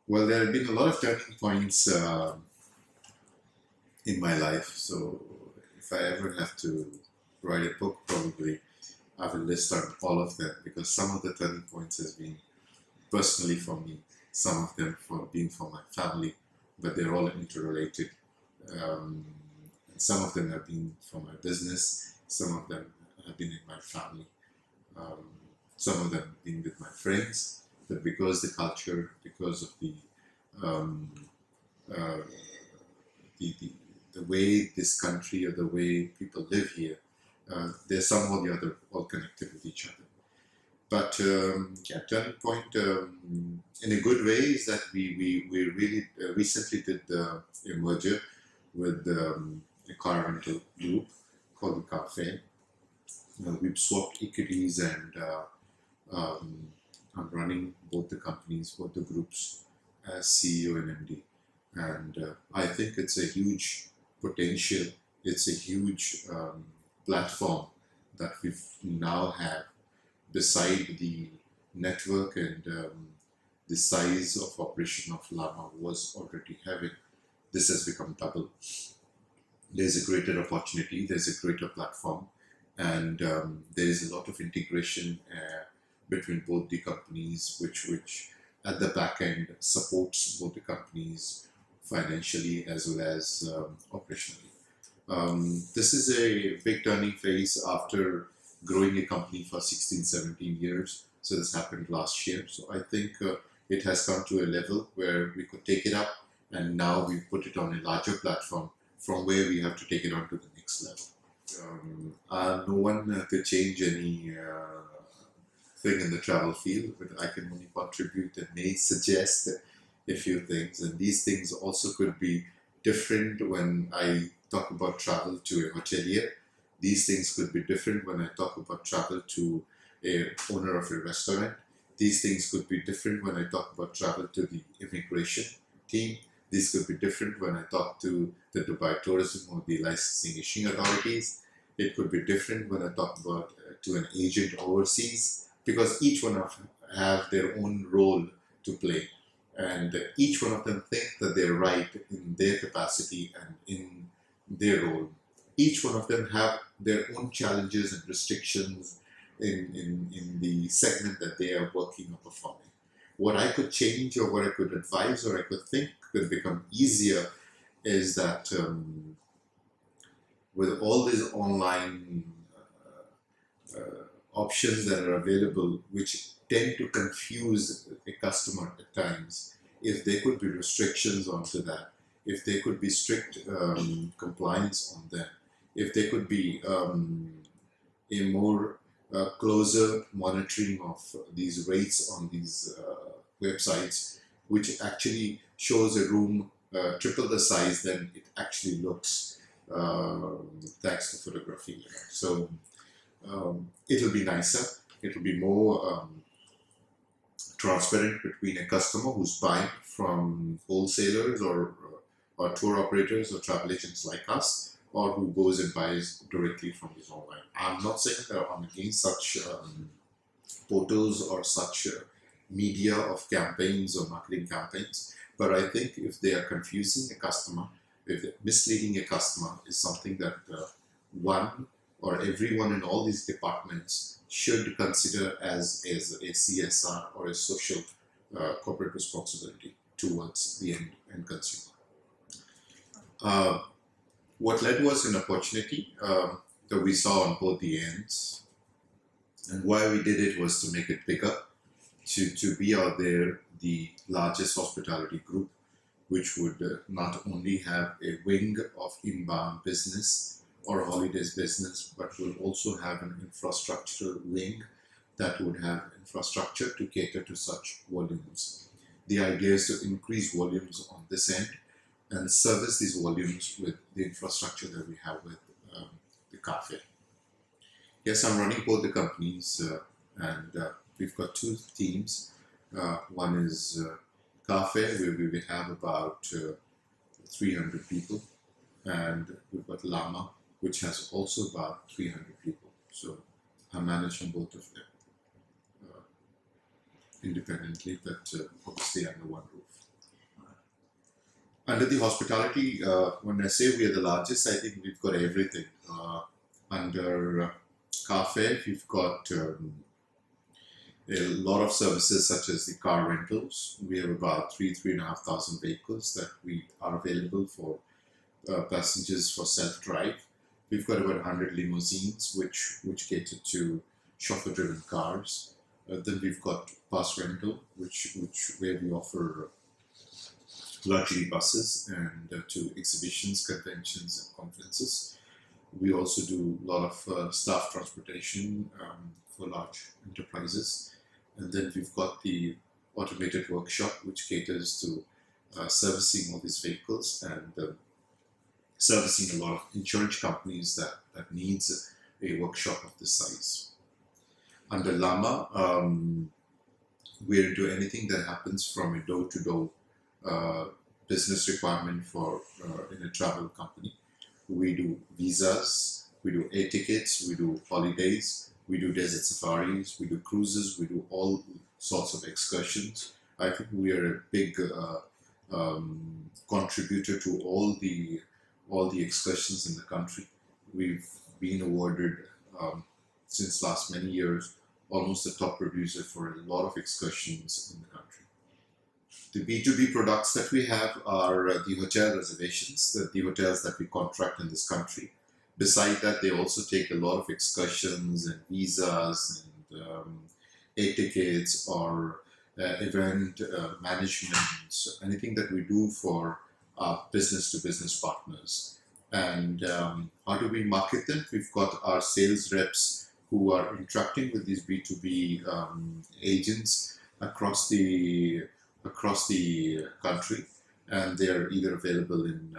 Well, there have been a lot of turning points in my life. So if I ever have to write a book, probably I will list out all of them because some of the turning points has been personally for me, some of them for being for my family, but they're all interrelated. Um, and some of them have been for my business, some of them have been in my family, um, some of them have been with my friends, but because the culture, because of um, uh, the, the way this country or the way people live here, they're somehow or the other all connected with each other. But yeah, turning point in a good way is that we really recently did a merger with a car rental group called the Cafe. We've swapped equities and I'm running both the companies, both the groups as CEO and MD. And I think it's a huge potential. It's a huge platform that we now have beside the network and the size of operation of Llama was already having. This has become double. There's a greater opportunity, there's a greater platform, and there is a lot of integration between both the companies, which at the back end supports both the companies financially as well as operationally. This is a big turning phase after growing a company for 16, 17 years. So this happened last year. So I think it has come to a level where we could take it up and now we put it on a larger platform from where we have to take it on to the next level. No one could change any thing in the travel field, but I can only contribute and may suggest a few things. And these things also could be different when I talk about travel to a hotelier. These things could be different when I talk about travel to a owner of a restaurant. These things could be different when I talk about travel to the immigration team. These could be different when I talk to the Dubai tourism or the licensing issuing authorities. It could be different when I talk about to an agent overseas because each one of them have their own role to play, and each one of them think that they're right in their capacity and in their role. Each one of them have their own challenges and restrictions in the segment that they are working or performing. What I could change or what I could advise or I could think could become easier is that with all these online options that are available, which tend to confuse a customer at times, if there could be restrictions onto that, if there could be strict compliance on them, if there could be a more closer monitoring of these rates on these websites, which actually shows a room triple the size than it actually looks, thanks to photography. So it'll be nicer, it'll be more transparent between a customer who's buying from wholesalers or tour operators or travel agents like us, or who goes and buys directly from these online. I'm not saying that I'm against such portals or such media of campaigns or marketing campaigns, but I think if they are confusing a customer, if they're misleading a customer, is something that one or everyone in all these departments should consider as a CSR or a social corporate responsibility towards the end consumer. What led was an opportunity that we saw on both the ends, and why we did it was to make it bigger, to be out there the largest hospitality group, which would not only have a wing of inbound business or holidays business, but will also have an infrastructural wing that would have infrastructure to cater to such volumes. The idea is to increase volumes on this end and service these volumes with the infrastructure that we have with the cafe. Yes, I'm running both the companies and we've got two teams. One is cafe, where we will have about 300 people, and we've got Llama, which has also about 300 people. So I'm managing both of them independently, but obviously under one roof. Under the hospitality, when I say we are the largest, I think we've got everything. Under car fare, we've got a lot of services such as the car rentals. We have about 3,500 vehicles that we are available for passengers for self-drive. We've got about 100 limousines, which cater to chauffeur-driven cars. Then we've got bus rental, which where we offer luxury buses and to exhibitions, conventions, and conferences. We also do a lot of staff transportation for large enterprises. And then we've got the automated workshop, which caters to servicing all these vehicles and servicing a lot of insurance companies that needs a workshop of this size. Under Lama, we're into anything that happens from a door-to-door business requirement for in a travel company. We do visas, we do air tickets, we do holidays, we do desert safaris, we do cruises, we do all sorts of excursions. I think we are a big contributor to all the excursions in the country. We've been awarded since last many years almost the top producer for a lot of excursions in the country. The B2B products that we have are the hotel reservations, the hotels that we contract in this country. Beside that, they also take a lot of excursions and visas and air tickets or event management, anything that we do for our business-to-business partners. And how do we market them? We've got our sales reps who are interacting with these B2B agents across the country, and they are either available in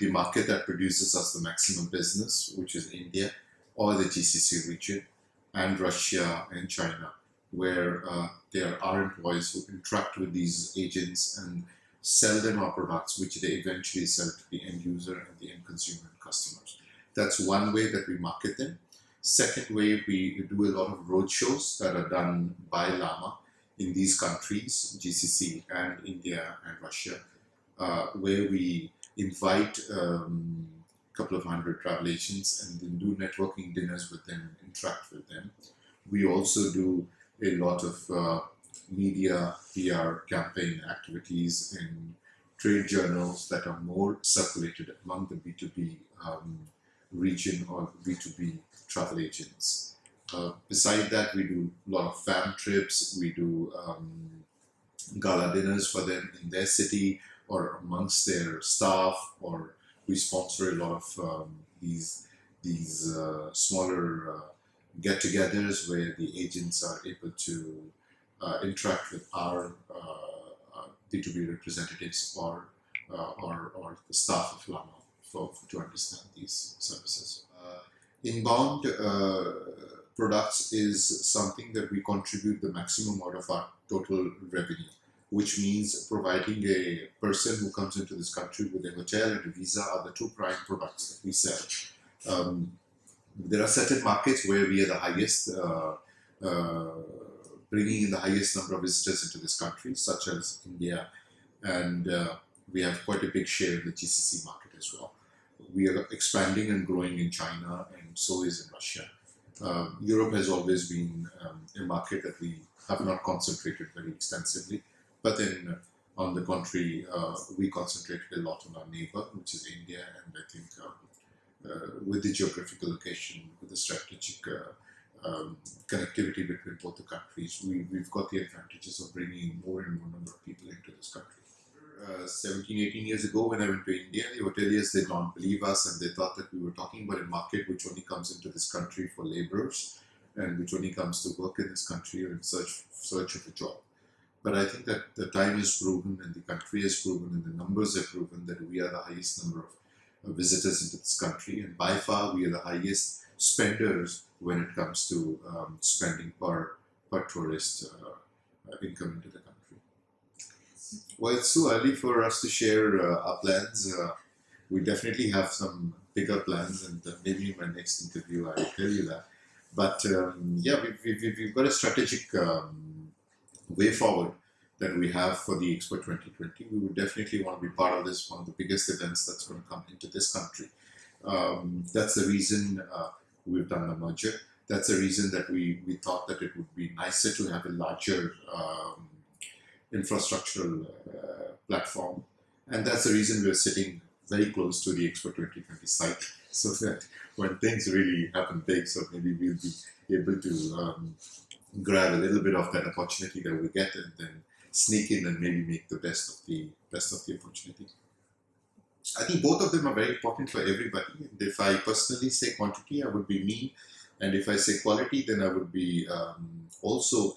the market that produces us the maximum business, which is India, or the GCC region, and Russia and China, where there are employees who interact with these agents and sell them our products, which they eventually sell to the end user and the end consumer and customers. That's one way that we market them. Second way, we do a lot of roadshows that are done by Lama in these countries, GCC and India and Russia, where we invite a couple of hundred travel agents and then do networking dinners with them, interact with them. We also do a lot of media, PR campaign activities in trade journals that are more circulated among the B2B region or B2B travel agents. Beside that, we do a lot of fam trips, we do gala dinners for them in their city or amongst their staff, or we sponsor a lot of these smaller get-togethers where the agents are able to interact with our B2B representatives or the staff of Lama to understand these services. Inbound products is something that we contribute the maximum out of our total revenue, which means providing a person who comes into this country with a hotel and a visa are the two prime products that we sell. There are certain markets where we are the highest, bringing in the highest number of visitors into this country, such as India, and we have quite a big share in the GCC market as well. We are expanding and growing in China, and so is in Russia. Europe has always been a market that we have not concentrated very extensively, but then on the contrary, we concentrated a lot on our neighbor, which is India, and I think with the geographical location, with the strategic connectivity between both the countries, we've got the advantages of bringing more and more number of people into this country. 17, 18 years ago when I went to India, the hoteliers did not believe us and they thought that we were talking about a market which only comes into this country for laborers and which only comes to work in this country or in search of a job. But I think that the time has proven and the country has proven and the numbers have proven that we are the highest number of visitors into this country, and by far we are the highest spenders when it comes to spending per tourist income into the country. Well, it's too early for us to share our plans. We definitely have some bigger plans, and maybe in my next interview I'll tell you that. But yeah, we've got a strategic way forward. that we have for the Expo 2020. We would definitely want to be part of this, one of the biggest events that's going to come into this country. That's the reason we've done the merger. That's the reason that we thought that it would be nicer to have a larger infrastructural platform. And that's the reason we're sitting very close to the Expo 2020 site, so that when things really happen big, so maybe we'll be able to grab a little bit of that opportunity that we get and then sneak in and maybe make the best of the opportunity. I think both of them are very important for everybody. And if I personally say quantity, I would be me. And if I say quality, then I would be also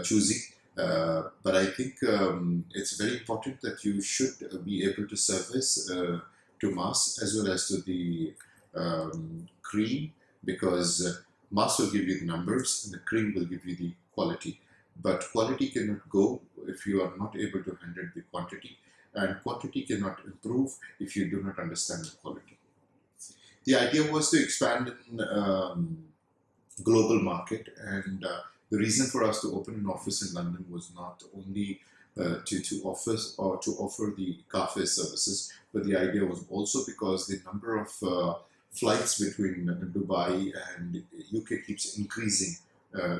choosy. But I think it's very important that you should be able to service to mass as well as to the cream, because mass will give you the numbers and the cream will give you the quality. But quality cannot go if you are not able to handle the quantity, and quantity cannot improve if you do not understand the quality. The idea was to expand in global market, and the reason for us to open an office in London was not only to offer the cafe services, but the idea was also because the number of flights between Dubai and UK keeps increasing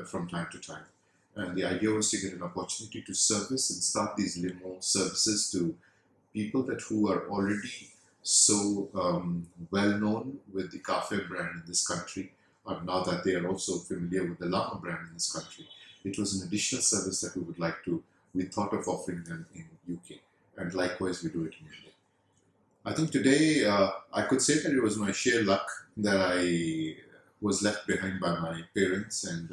from time to time. And the idea was to get an opportunity to service and start these limo services to people who are already so well known with the cafe brand in this country, or now that they are also familiar with the Lama brand in this country. It was an additional service that we thought of offering them in UK, and likewise we do it in India. I think today I could say that it was my sheer luck that I was left behind by my parents, and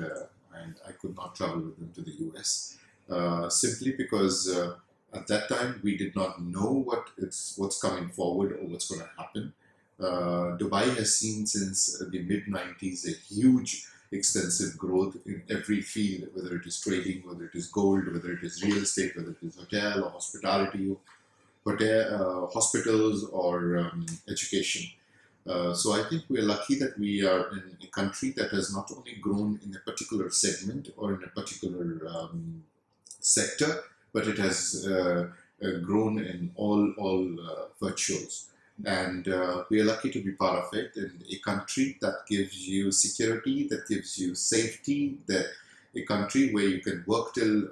I could not travel with them to the US, simply because at that time we did not know what's coming forward or what's going to happen. Dubai has seen since the mid-90s a huge extensive growth in every field, whether it is trading, whether it is gold, whether it is real estate, whether it is hotel or hospitality, hospitals or education. So I think we're lucky that we are in a country that has not only grown in a particular segment or in a particular sector, but it has grown in all virtues. And we are lucky to be part of it, in a country that gives you security, that gives you safety, a country where you can work till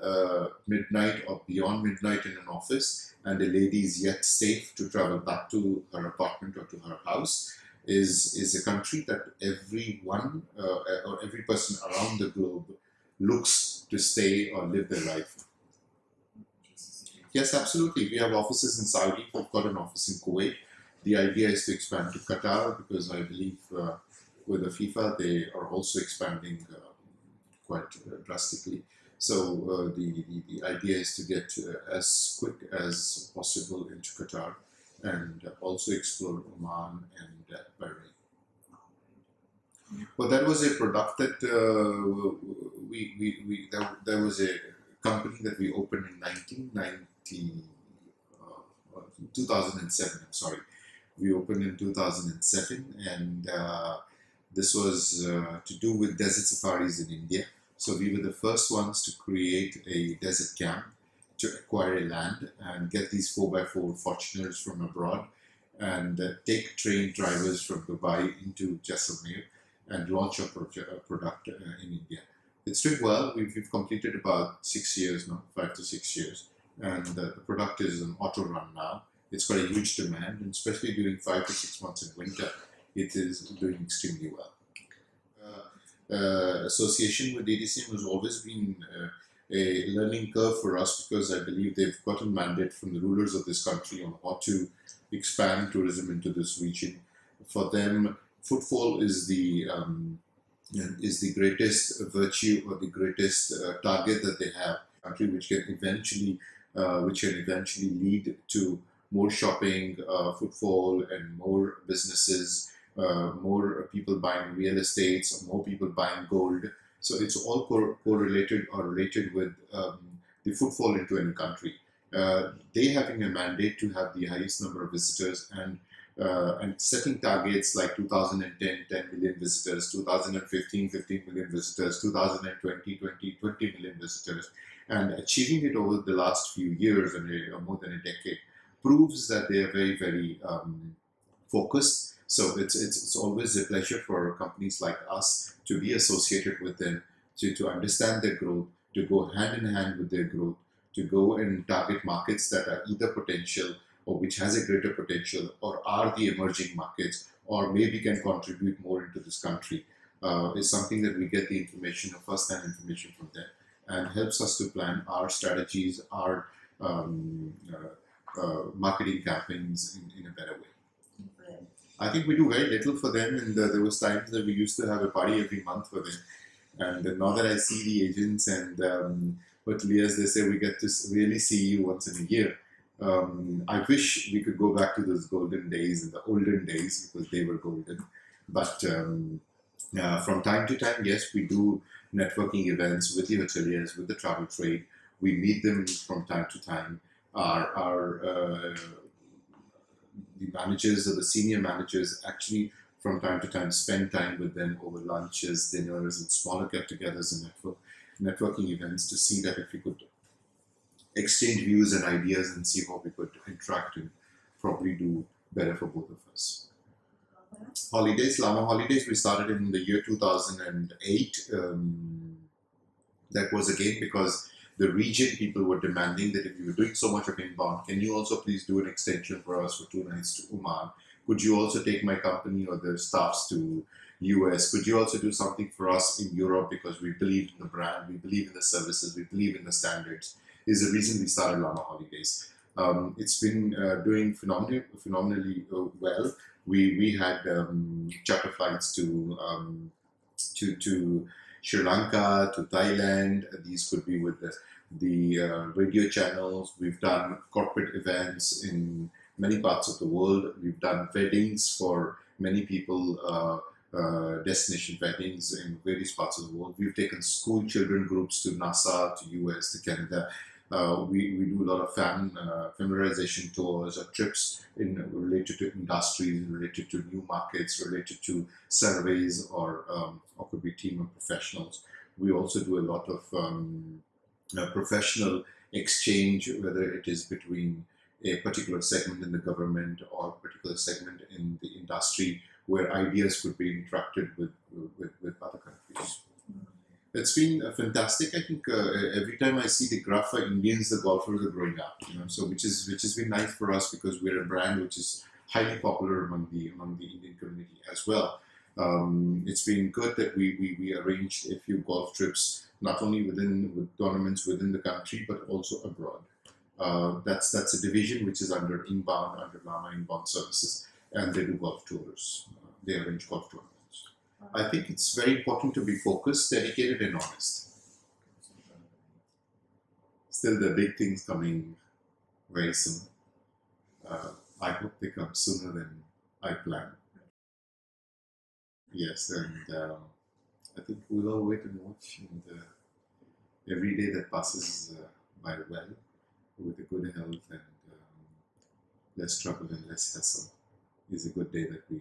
midnight or beyond midnight in an office, and the lady is yet safe to travel back to her apartment or to her house, is a country that everyone or every person around the globe looks to stay or live their life. Yes, absolutely. We have offices in Saudi. We've got an office in Kuwait. The idea is to expand to Qatar, because I believe with the FIFA they are also expanding quite drastically. So the idea is to get as quick as possible into Qatar, and also explore Oman and Bahrain. Well, that was a product that there was a company that we opened in 2007. I'm sorry. We opened in 2007, and this was to do with desert safaris in India. So we were the first ones to create a desert camp, to acquire a land and get these 4x4 Fortuners from abroad, and take train drivers from Dubai into Jaisalmer and launch our product in India. It's doing well. We've completed about 6 years now, 5 to 6 years, and the product is an auto run now. It's got a huge demand, and especially during 5 to 6 months in winter, it is doing extremely well. Association with DDCM has always been a learning curve for us, because I believe they've got a mandate from the rulers of this country on how to expand tourism into this region. For them, footfall is the greatest virtue or the greatest target that they have. Country which can eventually lead to more shopping, footfall, and more businesses, more people buying real estates, more people buying gold. So it's all correlated or related with the footfall into any country. They having a mandate to have the highest number of visitors, and setting targets like 2010, 10 million visitors, 2015, 15 million visitors, 2020, 20 million visitors. And achieving it over the last few years and more than a decade proves that they are very, very focused. So it's always a pleasure for companies like us to be associated with them, to understand their growth, to go hand in hand with their growth, to go and target markets that are either potential or which has a greater potential or are the emerging markets or maybe can contribute more into this country. Is something that we get the information, first-hand information from them, and helps us to plan our strategies, our marketing campaigns in a better way. I think we do very little for them, and there was times that we used to have a party every month for them. And now that I see the agents and hoteliers, they say we get to really see you once in a year. I wish we could go back to those golden days and the olden days because they were golden. But from time to time, yes, we do networking events with the hoteliers, with the travel trade. We meet them from time to time. Our the managers or the senior managers actually from time to time spend time with them over lunches, dinners, and smaller get-togethers and networking events to see that if we could exchange views and ideas and see how we could interact and probably do better for both of us. Holidays, Lama Holidays, we started in the year 2008. That was again because the region people were demanding that if you were doing so much of inbound, can you also please do an extension for us for 2 nights to Oman? Could you also take my company or the staffs to US? Could you also do something for us in Europe because we believe in the brand, we believe in the services, we believe in the standards? Is the reason we started Lama Holidays. It's been doing phenomenally well. We had charter flights to Sri Lanka, to Thailand. These could be with the radio channels. We've done corporate events in many parts of the world. We've done weddings for many people, destination weddings in various parts of the world. We've taken school children groups to NASA, to US, to Canada. We do a lot of familiarization tours or trips related to industries, related to new markets, related to surveys, or could be team of professionals. We also do a lot of professional exchange, whether it is between a particular segment in the government or a particular segment in the industry, where ideas could be interacted with other countries. It's been fantastic. I think every time I see the graph for Indians, the golfers are growing up. So which has been nice for us because we're a brand which is highly popular among the Indian community as well. It's been good that we arranged a few golf trips, not only with tournaments within the country but also abroad. That's a division which is under Lama Inbound Services, and they do golf tours. They arrange golf tournaments. I think it's very important to be focused, dedicated, and honest. Still, the big things coming very soon. I hope they come sooner than I plan. Yes, and I think we'll all wait and watch. And every day that passes by well, with a good health and less trouble and less hassle, is a good day that we